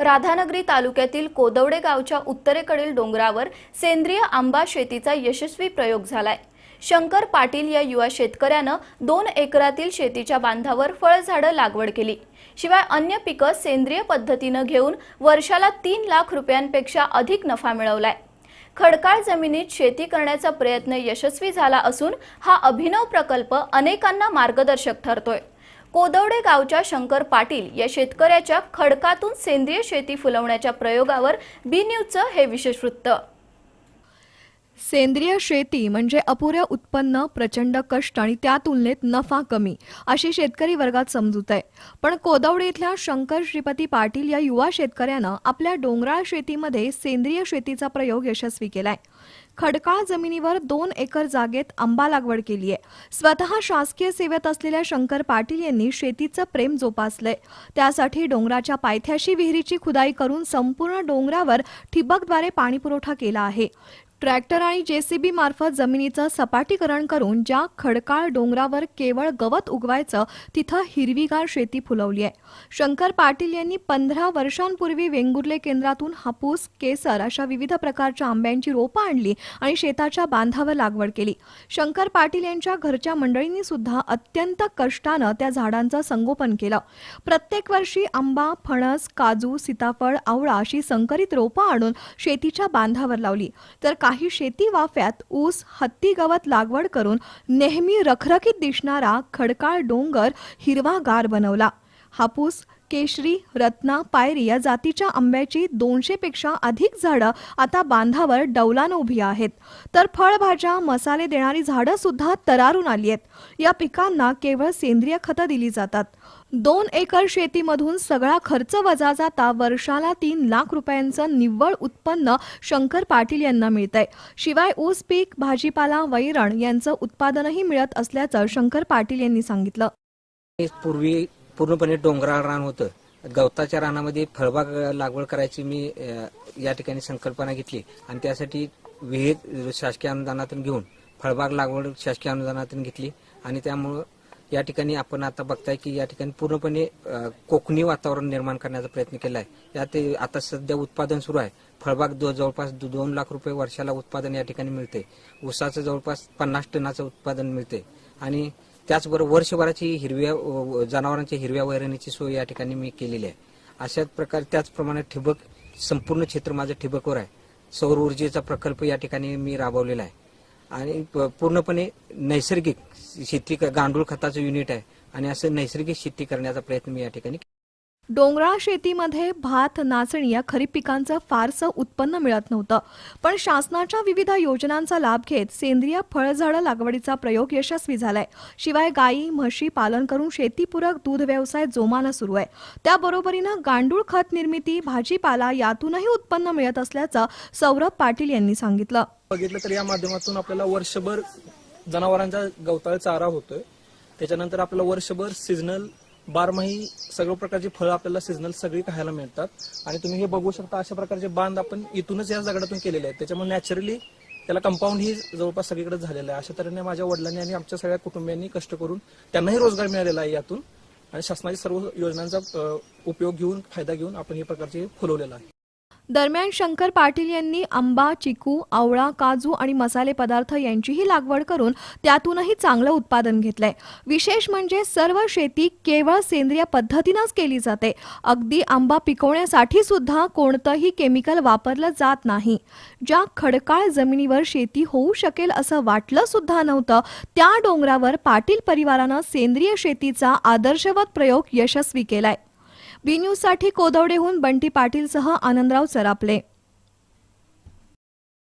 राधानगरी तालुक्यातील कोदवडे गावच्या उत्तरेकडील डोंगरावर सेंद्रिय आंबा शेतीचा यशस्वी प्रयोग झालाय। शंकर पाटील या युवा शेतकऱ्यानं 2 एकरातील शेतीच्या बांधावर फळझाडं लागवड केली। शिवाय अन्य पिकं सेंद्रिय पद्धतीने घेऊन वर्षाला 3 लाख रुपयांपेक्षा अधिक नफा मिळवलाय। खडकाळ जमिनीत शेती करण्याचा प्रयत्न यशस्वी झाला असून हा अभिनव प्रकल्प अनेकांना मार्गदर्शक ठरतोय। कोदवडे गावच्या शंकर पाटील या शेतकऱ्याच्या खडकातून सेंद्रिय शेती फुलवण्याच्या प्रयोगावर बी न्यूजचं हे विशेष वृत्त। सेंद्रिय शेती म्हणजे अपुऱ्या उत्पन्न, प्रचंड कष्ट आणि त्या तुलनेत नफा कमी अशी शेतकरी वर्गात समजूत आहे। पण कोदवडे इथल्या शंकर श्रीपती पाटील या युवा शेतकऱ्यानं आपल्या डोंगराळ शेतीमध्ये सेंद्रिय शेतीचा प्रयोग यशस्वी केलाय। खडकाळ जमिनीवर 2 एकर जागेत आंबा लागवड केली आहे। स्वतः शासकीय सेवेत असलेल्या शंकर पाटील यांनी शेतीचं प्रेम जोपासलंय। त्यासाठी डोंगराच्या पायथ्याशी विहिरीची खुदाई करून संपूर्ण डोंगरावर ठिबकद्वारे पाणीपुरवठा केला आहे। ट्रॅक्टर आणि जेसीबी मार्फत जमिनीचं सपाटीकरण करून ज्या खडकाळ डोंगरावर केवळ गवत उगवायचं तिथं हिरवीगार शेती फुलवली आहे। शंकर पाटील यांनी 15 वर्षांपूर्वी वेंगुर्ले केंद्रातून हापूस, केसर अशा विविध प्रकारच्या आंब्यांची रोपं आणली आणि शेताच्या बांधावर लागवड केली। शंकर पाटील यांच्या घरच्या मंडळींनी सुद्धा अत्यंत कष्टानं त्या झाडांचं संगोपन केलं। प्रत्येक वर्षी आंबा, फणस, काजू, सीताफळ, आवळा अशी संकरित रोपं आणून शेतीच्या बांधावर लावली। तर काही शेती वाफ्यात ऊस, हत्ती गवत लागवड करून नेहमी रखरखीत दिसणारा खडकाळ डोंगर हिरवागार बनवला। हापूस, केशरी, रत्ना, पायरी या जातीच्या आंब्याची 200 पेक्षा अधिक झाडं आता बांधावर डौलानं उभी आहेत। तर फळभाज्या, मसाले देणारी झाडं सुद्धा तरारून आली आहेत। या पिकांना केवळ सेंद्रिय खतं दिली जातात। 2 एकर शेतीमधून सगळा खर्च वजा जाता वर्षाला 3 लाख रुपयांचं निव्वळ उत्पन्न शंकर पाटील यांना मिळतंय। शिवाय ऊस पीक, भाजीपाला, वैरण यांचं उत्पादनही मिळत असल्याचं शंकर पाटील यांनी सांगितलं। पूर्वी पूर्णपणे डोंगराळ रान होतं। गवताच्या रानामध्ये फळबाग लागवड करायची मी या ठिकाणी संकल्पना घेतली आणि त्यासाठी विहित शासकीय अनुदानातून घेऊन फळबाग लागवड शासकीय अनुदानातून घेतली आणि त्यामुळे या ठिकाणी आपण आता बघताय की या ठिकाणी पूर्णपणे कोकणी वातावरण निर्माण करण्याचा प्रयत्न केला आहे। यात आता सध्या उत्पादन सुरू आहे। फळबाग जवळपास 2 लाख रुपये वर्षाला उत्पादन या ठिकाणी मिळते। ऊसाचं जवळपास 50 टनाचं उत्पादन मिळते आणि त्याचबरोबर वर्षभराची हिरव्या जनावरांच्या हिरव्या वैरणीची सोय या ठिकाणी मी केलेली आहे। अशाच प्रकारे त्याचप्रमाणे ठिबक संपूर्ण क्षेत्र माझं ठिबकवर आहे। सौर ऊर्जेचा प्रकल्प या ठिकाणी मी राबवलेला आहे आणि पूर्णपणे नैसर्गिक शेती गांडूळ खताचं युनिट आहे आणि असं नैसर्गिक शेती करण्याचा प्रयत्न मी या ठिकाणी। डोंगराळ शेतीमध्ये भात, नाचणी या खरीप पिकांचं फारसं उत्पन्न मिळत नव्हतं। पण शासनाच्या विविध योजनांचा लाभ घेत सेंद्रिय फळझाडं लागवडीचा प्रयोग यशस्वी झालाय। शिवाय गायी, म्हशी पालन करून शेतीपूरक दूध व्यवसाय जोमानं सुरू आहे। त्याबरोबरीनं गांडूळ खत निर्मिती, भाजीपाला यातूनही उत्पन्न मिळत असल्याचं सौरभ पाटील यांनी सांगितलं। बघितलं तर या माध्यमातून आपल्याला वर्षभर जनावरांचा गवताळ चारा होतोय। त्याच्यानंतर आपल्याला वर्षभर सीझनल बारमाही सगळ्या प्रकारची फळं आपल्याला सीझनल सगळी खायला मिळतात आणि तुम्ही हे बघू शकता अशा प्रकारचे बांध आपण इथूनच या दगडातून केलेले आहेत। त्याच्यामुळे नॅचरली त्याला कंपाऊंड ही जवळपास सगळीकडे झालेलं आहे। अशा तऱ्हेने माझ्या वडिलांनी आणि आमच्या सगळ्या कुटुंबियांनी कष्ट करून त्यांनाही रोजगार मिळालेला आहे यातून आणि शासनाच्या सर्व योजनांचा उपयोग घेऊन, फायदा घेऊन आपण हे प्रकारचे फुलवलेलं आहे। दरम्यान शंकर पाटील यांनी आंबा, चिकू, आवळा, काजू आणि मसाले पदार्थ यांचीही लागवड करून त्यातूनही चांगलं उत्पादन घेतलंय। विशेष म्हणजे सर्व शेती केवळ सेंद्रिय पद्धतीनंच केली जाते। अगदी आंबा पिकवण्यासाठी सुद्धा कोणतंही केमिकल वापरलं जात नाही। ज्या खडकाळ जमिनीवर शेती होऊ शकेल असं वाटलं सुद्धा नव्हतं त्या डोंगरावर पाटील परिवारानं सेंद्रिय शेतीचा आदर्शवत प्रयोग यशस्वी केलाय। बी न्यूजसाठी कोदवडेहून बंटी पाटीलसह आनंदराव सरापले।